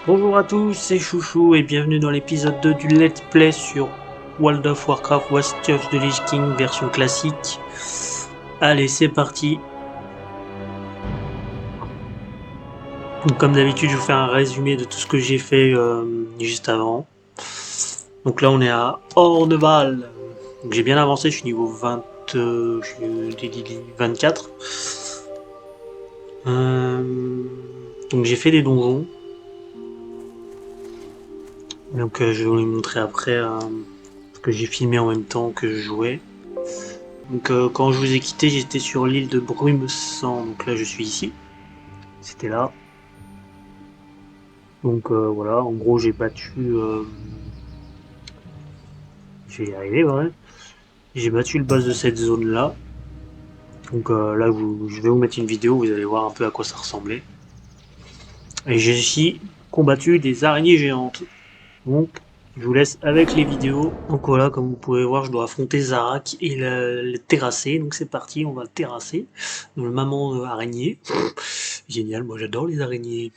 Bonjour à tous, c'est Chouchou et bienvenue dans l'épisode 2 du Let's Play sur World of Warcraft West of the Lich King version classique. Allez, c'est parti. Donc, comme d'habitude, je vous fais un résumé de tout ce que j'ai fait juste avant. Donc là, on est à Orneval. Donc, j'ai bien avancé, je suis niveau 20, je suis 24. Donc j'ai fait des donjons. Donc je vais vous les montrer après, parce que j'ai filmé en même temps que je jouais. Donc quand je vous ai quitté, j'étais sur l'île de Brume-Sang, donc là je suis ici. C'était là. Donc voilà, en gros j'ai battu... je vais y arriver, ouais. J'ai battu le boss de cette zone-là. Donc là je vais vous mettre une vidéo, vous allez voir un peu à quoi ça ressemblait. Et j'ai aussi combattu des araignées géantes. Donc je vous laisse avec les vidéos. Donc voilà, comme vous pouvez voir, je dois affronter Zarak et le terrasser. Donc c'est parti, on va le terrasser. Donc le maman araignée. Génial, moi j'adore les araignées.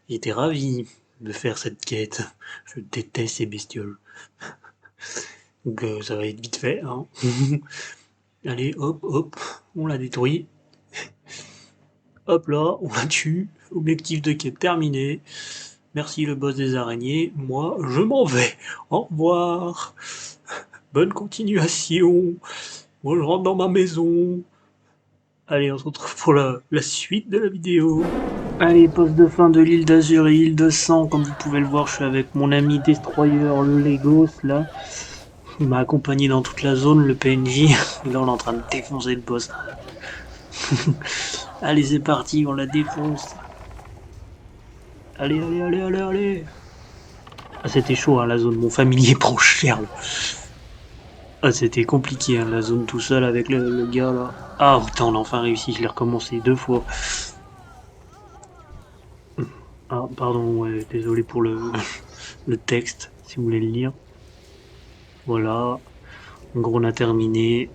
J'étais ravi de faire cette quête. Je déteste ces bestioles. Donc ça va être vite fait, hein. Allez, hop, hop, on la détruit. Hop là, on la tue. Objectif de quête terminé. Merci le boss des araignées. Moi, je m'en vais. Au revoir. Bonne continuation. Moi, je rentre dans ma maison. Allez, on se retrouve pour la suite de la vidéo. Allez, poste de fin de l'île d'Azur et île de Sang. Comme vous pouvez le voir, je suis avec mon ami Destroyer, le Legos, là. Il m'a accompagné dans toute la zone, le PNJ. Et là, on est en train de défoncer le boss. Allez, c'est parti, on la défonce. Allez, allez, allez, allez, allez. Ah, c'était chaud, hein, la zone. Mon familier prend cher, là. Ah, c'était compliqué, hein, la zone tout seul avec le gars, là. Ah, putain, on a enfin réussi. Je l'ai recommencé 2 fois. Ah, pardon, ouais, désolé pour le texte, si vous voulez le lire. Voilà. En gros, on a terminé.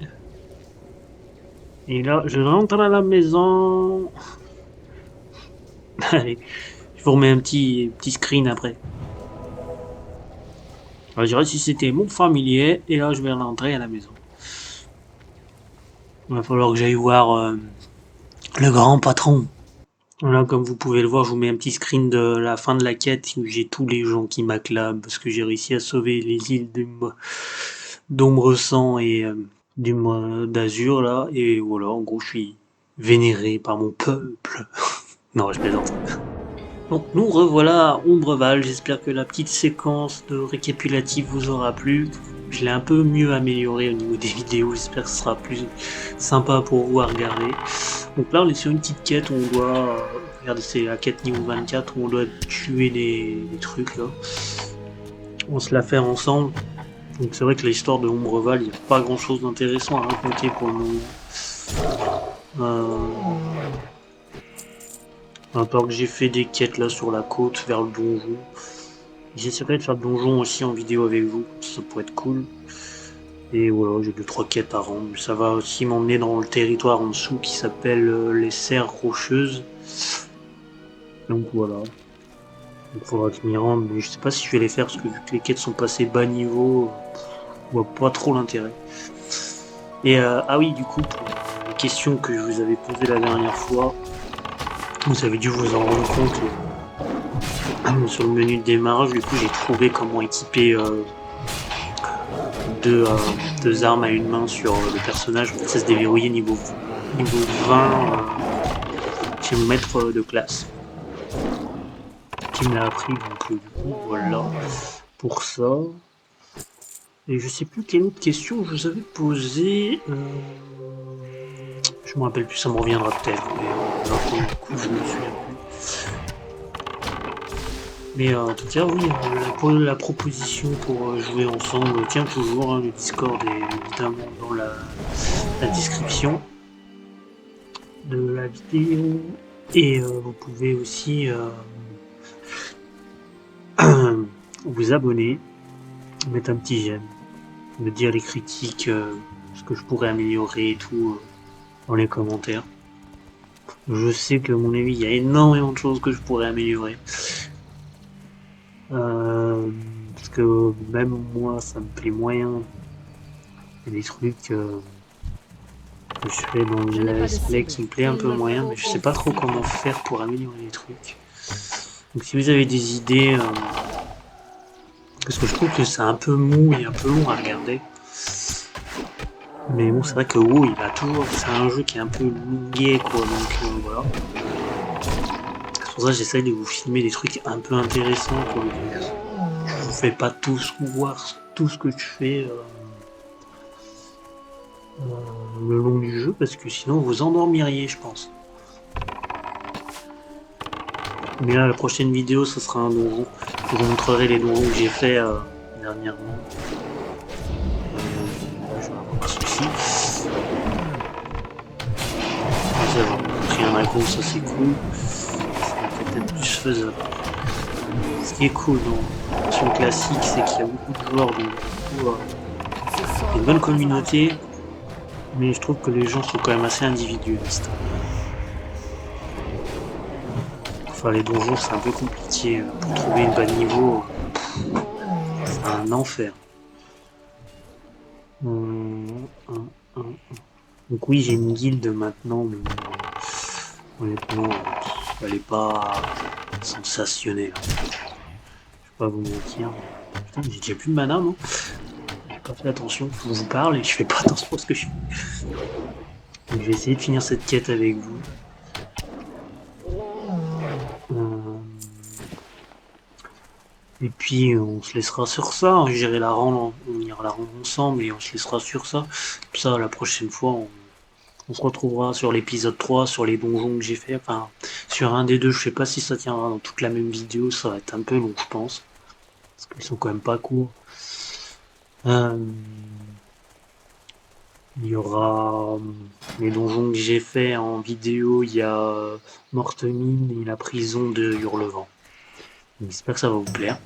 Et là, je rentre à la maison. Allez, je vous remets un petit screen après. Alors, je dirais si c'était mon familier, et là, je vais rentrer à la maison. Il va falloir que j'aille voir le grand patron. Voilà, comme vous pouvez le voir, je vous mets un petit screen de la fin de la quête où j'ai tous les gens qui m'acclament parce que j'ai réussi à sauver les îles d'Ombre Sang et d'Azur là. Et voilà, en gros, je suis vénéré par mon peuple. Non, je plaisante. Donc nous revoilà à Ombreval, j'espère que la petite séquence de récapitulatif vous aura plu. Je l'ai un peu mieux amélioré au niveau des vidéos, j'espère que ce sera plus sympa pour vous à regarder. Donc là on est sur une petite quête où on doit... regardez, c'est la quête niveau 24 où on doit tuer des trucs là. On se la fait ensemble. Donc c'est vrai que l'histoire de Ombreval, il n'y a pas grand chose d'intéressant à raconter pour le moment. À part que j'ai fait des quêtes là sur la côte vers le donjon. J'essaierai de faire le donjon aussi en vidéo avec vous, ça pourrait être cool. Et voilà, j'ai 2-3 quêtes à rendre. Ça va aussi m'emmener dans le territoire en dessous qui s'appelle les Serres Rocheuses. Donc voilà. Il faudra que je m'y rende, mais je sais pas si je vais les faire parce que vu que les quêtes sont passées bas niveau, je vois pas trop l'intérêt. Et ah oui, du coup, pour les questions que je vous avais posées la dernière fois, vous avez dû vous en rendre compte sur le menu de démarrage. Du coup, j'ai trouvé comment équiper deux armes à une main sur le personnage. En fait, ça se déverrouillait niveau 20 chez mon maître de classe qui me l'a appris. Donc du coup, voilà pour ça. Et je sais plus quelle autre question je vous avais posée. Je me rappelle plus, ça me reviendra peut-être. Mais pour le coup, je me souviens plus. Mais en tout cas, oui, la proposition pour jouer ensemble tient toujours. Hein, le Discord est évidemment dans la description de la vidéo. Et vous pouvez aussi vous abonner, mettre un petit j'aime, me dire les critiques, ce que je pourrais améliorer et tout dans les commentaires. Je sais que à mon avis, il y a énormément de choses que je pourrais améliorer. Parce que même moi, ça me plaît moyen. Il y a des trucs que je fais dans le let's play qui me plaît un peu moyen, mais je sais pas trop comment faire pour améliorer les trucs. Donc si vous avez des idées, parce que je trouve que c'est un peu mou et un peu long à regarder. Mais bon, c'est vrai que WoW, il a toujours, c'est un jeu qui est un peu longuet, quoi, donc voilà. C'est pour ça que j'essaye de vous filmer des trucs un peu intéressants, quoi. Je vous fais pas tous voir tout ce que je fais le long du jeu, parce que sinon vous endormiriez, je pense. Mais là, la prochaine vidéo, ce sera un donjon. Je vous montrerai les donjons que j'ai fait dernièrement. Je vais avoir un souci. J'ai pris un dragon, ça c'est cool. C'est peut-être plus faisable. Ce qui est cool dans la version classique, c'est qu'il y a beaucoup de joueurs, donc du coup, il y a une bonne communauté, mais je trouve que les gens sont quand même assez individualistes. Enfin, les donjons, c'est un peu compliqué. Pour trouver une bas niveau, c'est un enfer. Donc oui, j'ai une guilde maintenant, mais honnêtement, elle est pas sensationnelle. Je vais pas vous mentir. Putain, j'ai déjà plus de mana, non? J'ai pas fait attention. Je vous parle et je fais pas attention à ce que je fais. Donc, je vais essayer de finir cette quête avec vous. Et puis on se laissera sur ça. J'irai la rendre, on ira la rendre ensemble et on se laissera sur ça. Comme ça, la prochaine fois, on se retrouvera sur l'épisode 3, sur les donjons que j'ai fait. Enfin, sur un des deux, je sais pas si ça tiendra dans toute la même vidéo, ça va être un peu long, je pense. Parce qu'ils sont quand même pas courts. Il y aura les donjons que j'ai fait en vidéo, il y a Mortemine et la prison de Hurlevent. J'espère que ça va vous plaire.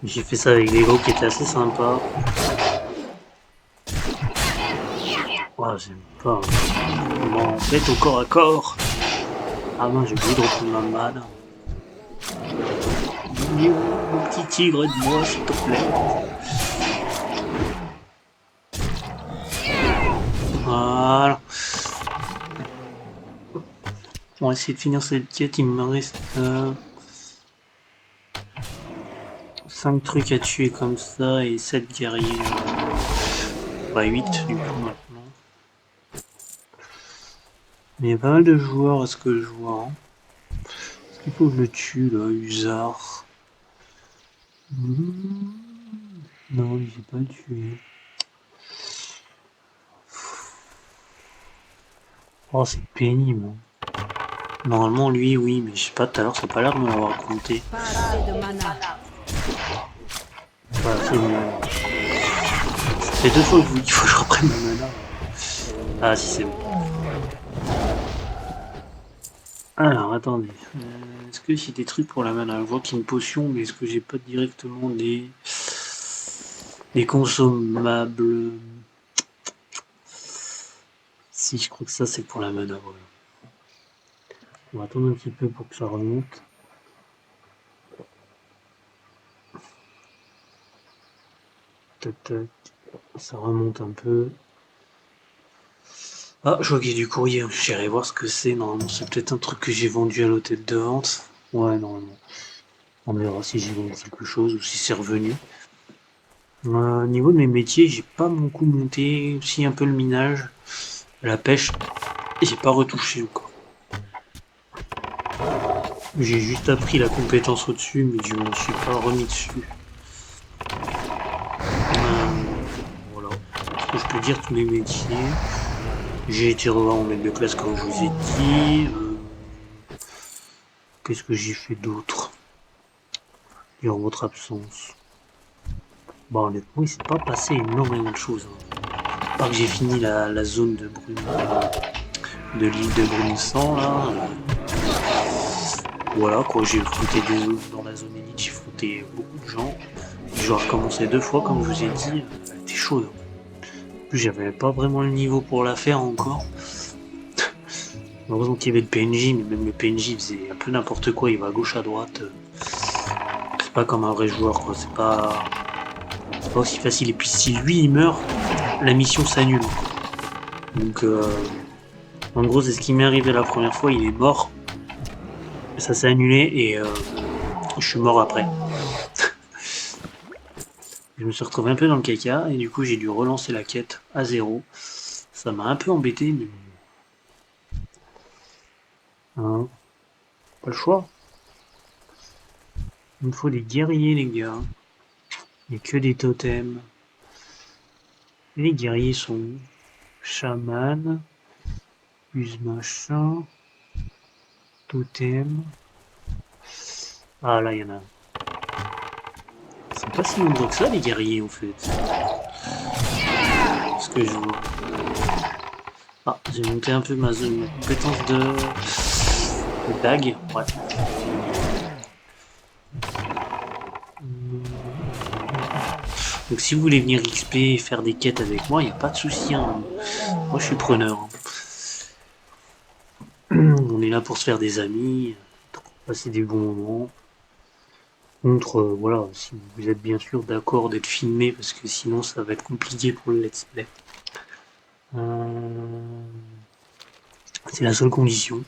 J'ai fait ça avec des gros qui étaient assez sympas. Oh, j'aime pas. Bon, en fait, au corps à corps. Ah non, j'ai oublié de reprendre ma mana. Mon petit tigre, aide-moi, s'il te plaît. Voilà. On va essayer de finir cette quête. Il me reste 5 trucs à tuer comme ça et 7 guerriers. Bah 8 du coup maintenant. Mais il y a pas mal de joueurs à ce que je vois. Hein. Est-ce qu'il faut que je le tue là, Usar? Non, j'ai pas le tué. Oh, c'est pénible. Normalement, lui, oui, mais je sais pas, tout à l'heure, ça n'a pas l'air de me l'avoir compté. Pas assez de mana. Voilà, c'est bon. Ça fait 2 fois que je vous dis qu'il faut que je reprenne ma mana. Ah, si, c'est bon. Alors, attendez. Est-ce que j'ai des trucs pour la mana? Je vois qu'il y a une potion, mais est-ce que j'ai pas directement des consommables? Si, je crois que ça, c'est pour la mana, voilà. On va attendre un petit peu pour que ça remonte. Tac, tac. Ça remonte un peu. Ah, je vois qu'il y a du courrier. J'irai voir ce que c'est. Normalement, c'est peut-être un truc que j'ai vendu à l'hôtel de vente. Ouais, normalement. On verra si j'ai vendu quelque chose ou si c'est revenu. Au niveau de mes métiers, j'ai pas beaucoup monté. Aussi un peu le minage, la pêche. J'ai pas retouché encore. J'ai juste appris la compétence au-dessus, mais je me suis pas remis dessus. Voilà. Ce que je peux dire tous les métiers. J'ai été revoir mon maître de classe comme je vous ai dit. Qu'est-ce que j'ai fait d'autre durant votre absence? Bon, honnêtement, il s'est pas passé énormément de choses. À part que j'ai fini la zone de de l'île de Brunsand, là. Voilà, quoi, j'ai affronté des zones dans la zone élite, j'ai affronté beaucoup de gens. Je dois recommencer 2 fois, comme je vous ai dit. Elle était chaude. En plus, j'avais pas vraiment le niveau pour la faire encore. Heureusement qu'il y avait le PNJ, mais même le PNJ faisait un peu n'importe quoi, il va à gauche, à droite. C'est pas comme un vrai joueur, quoi. C'est pas aussi facile. Et puis si lui il meurt, la mission s'annule. Donc en gros c'est ce qui m'est arrivé la première fois, il est mort, ça s'est annulé et je suis mort après. Je me suis retrouvé un peu dans le caca et du coup j'ai dû relancer la quête à zéro. Ça m'a un peu embêté, mais hein, pas le choix. Il me faut des guerriers les gars. Il n'y a que des totems. Et les guerriers sont chaman, use machin, totem. Ah là il y en a. C'est pas si nombreux que ça les guerriers en fait. Ce que je vois. Ah, j'ai monté un peu ma zone, ma compétence de dague. Ouais. Donc si vous voulez venir XP et faire des quêtes avec moi, il n'y a pas de souci. Hein. Moi je suis preneur. Hein. On est là pour se faire des amis, pour passer des bons moments. Contre, voilà, si vous êtes bien sûr d'accord d'être filmé, parce que sinon ça va être compliqué pour le let's play. C'est la seule condition.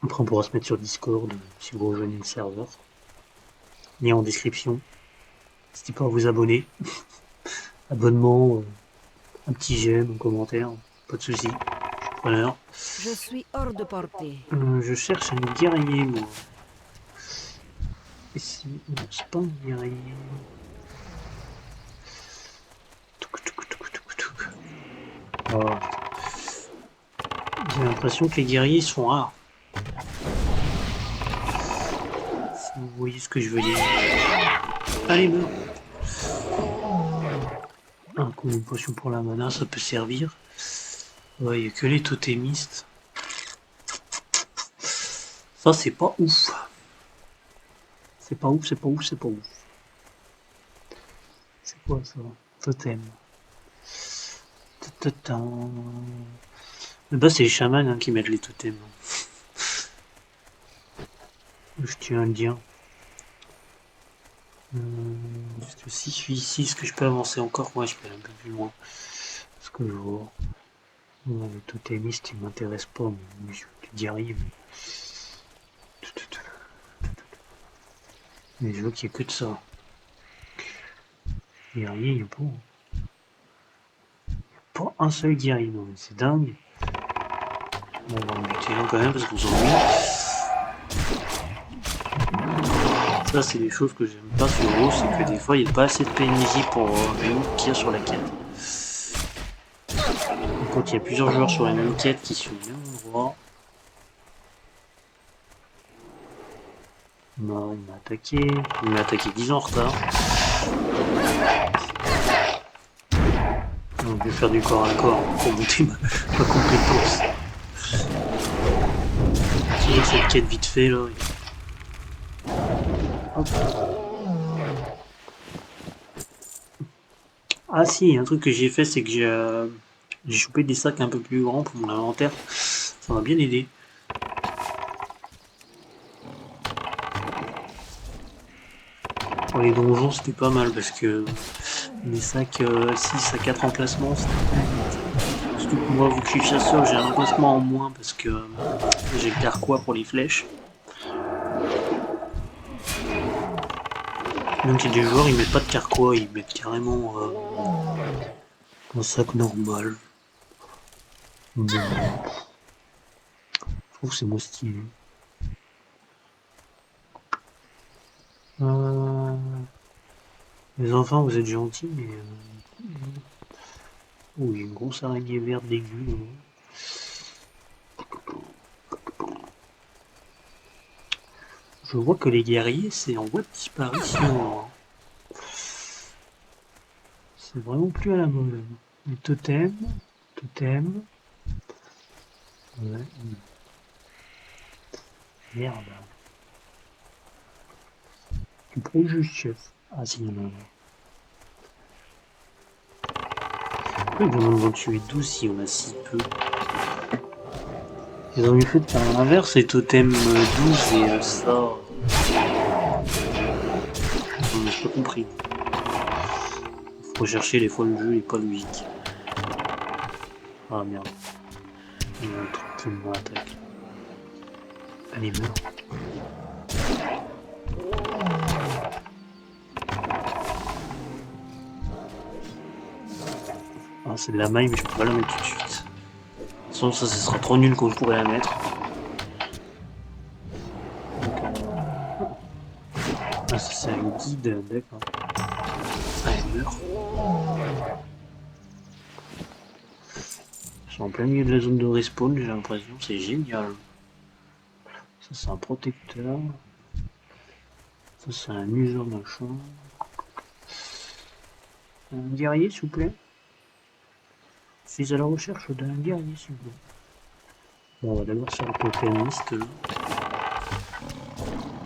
Après on pourra se mettre sur Discord si vous rejoignez le serveur. Lien en description. N'hésitez pas à vous abonner. Abonnement, un petit j'aime, un commentaire, pas de soucis. Je suis preneur. Je suis hors de portée. Je cherche un guerrier, moi. Et si... Non, c'est pas un guerrier. Oh. J'ai l'impression que les guerriers sont rares. Si vous voyez ce que je veux dire. Allez, meurs. Un coup, une potion pour la mana, ça peut servir. Ouais, il n'y a que les totémistes. Ça, c'est pas ouf. C'est pas ouf, c'est pas ouf, c'est pas ouf. C'est quoi ça? Totem. Là-bas, c'est les chamans hein, qui mettent les totems. Je tiens à le dire. Parce que si je suis ici, est-ce que je peux avancer encore? Ouais, je peux aller un peu plus loin. Parce que je vois. Non, les totémistes, ils m'intéressent pas. Mais je veux dire, mais je vois qu'il n'y a que de ça. Guerrier, il n'y a pas. Pas un seul guerrier, non, mais c'est dingue. Bon, on va en buter un quand même parce qu'on s'ennuie. Ça, c'est des choses que j'aime pas sur WoW, c'est que des fois, il n'y a pas assez de PNJ pour les groupes qu'il y a sur la quête. Et quand il y a plusieurs joueurs sur la même quête qui sont au même endroit. Non, il m'a attaqué. Il m'a attaqué 10 ans en retard. Donc, je vais faire du corps à corps pour monter ma compétence. Toujours cette quête vite fait là. Hop. Ah si, un truc que j'ai fait, c'est que j'ai chopé des sacs un peu plus grands pour mon inventaire. Ça m'a bien aidé. Pour les donjons, c'était pas mal parce que les sacs 6 à 4 emplacements, c'était pas. Surtout que moi, vu que je suis chasseur, j'ai un emplacement en moins parce que j'ai le carquois pour les flèches. Donc il y a des joueurs, ils mettent pas de carquois, ils mettent carrément un sac normal. Bon. Je trouve que c'est moins stylé. Les enfants, vous êtes gentils, mais... Oh, il y a une grosse araignée verte dégueu. Je vois que les guerriers, c'est en voie de disparition. Hein. C'est vraiment plus à la mode. Les totems, totems. Ouais. Merde. Tu prends juste, chef. Ah si, il y en a un. Pourquoi ils demandent d'en tuer 12 si on a si peu? Ils ont mieux fait de faire l'inverse, et totem 12 et ça. J'ai pas compris. Faut chercher les fois le jeu est pas logique. Ah merde. Il y a un truc qui m'attaque. Allez, meurs. Ah, c'est de la maille, mais je peux pas la mettre tout de suite. De toute façon, ça sera trop nul quand je pourrais la mettre. Ah, ça c'est un guide, d'accord. Ah, elle meurt. Je suis en plein milieu de la zone de respawn, j'ai l'impression, c'est génial. Ça c'est un protecteur. Ça c'est un user machin. Un guerrier s'il vous plaît. Je suis à la recherche d'un guerrier s'il vous plaît. Bon, on va d'abord faire le totemiste.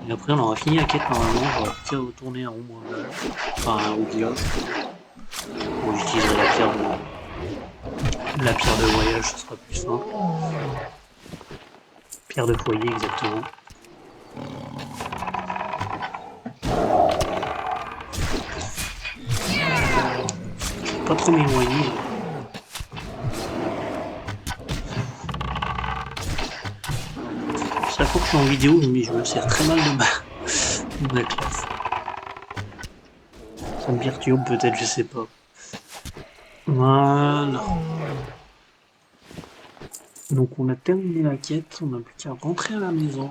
Et après on aura fini la quête normalement, on va peut-être retourner à Ombre Val. Enfin au village. Bon, j'utiliserai la pierre de voyage, ce sera plus simple. Pierre de foyer exactement. Je peux pas trop m'éloigner. Chaque fois que je suis en vidéo, mais je me sers très mal de ma classe. Ça me perturbe peut-être, je sais pas. Voilà. Donc on a terminé la quête, on n'a plus qu'à rentrer à la maison.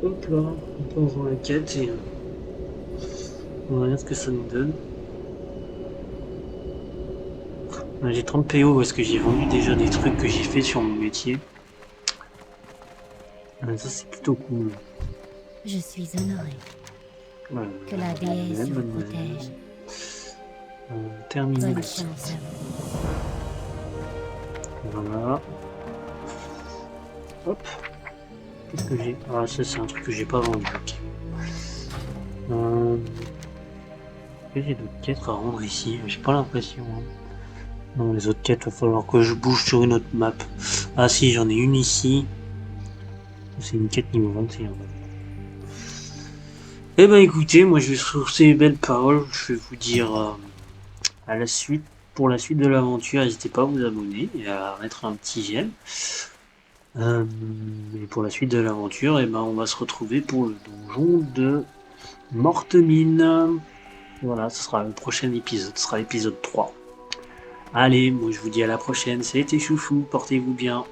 Hop là, on peut revoir la quête et on va voir ce que ça nous donne. J'ai 30 PO parce que j'ai vendu déjà des trucs que j'ai fait sur mon métier. Ça c'est plutôt cool. Je suis honorée. Que la déesse vous protège. Terminé. Bonne chance à vous. Voilà. Hop. Qu'est-ce que j'ai? Ah, ça c'est un truc que j'ai pas vendu. Ok. J'ai d'autres quêtes à rendre ici. J'ai pas l'impression. Hein. Non, les autres quêtes, il va falloir que je bouge sur une autre map. Ah si, j'en ai une ici. C'est une quête niveau 21. Eh ben écoutez, moi je vais sur ces belles paroles, je vais vous dire à la suite. Pour la suite de l'aventure, n'hésitez pas à vous abonner et à mettre un petit j'aime. Et pour la suite de l'aventure, eh ben on va se retrouver pour le donjon de Mortemine. Voilà, ce sera le prochain épisode, ce sera l'épisode 3. Allez, moi je vous dis à la prochaine, ça a été chouchou, portez-vous bien.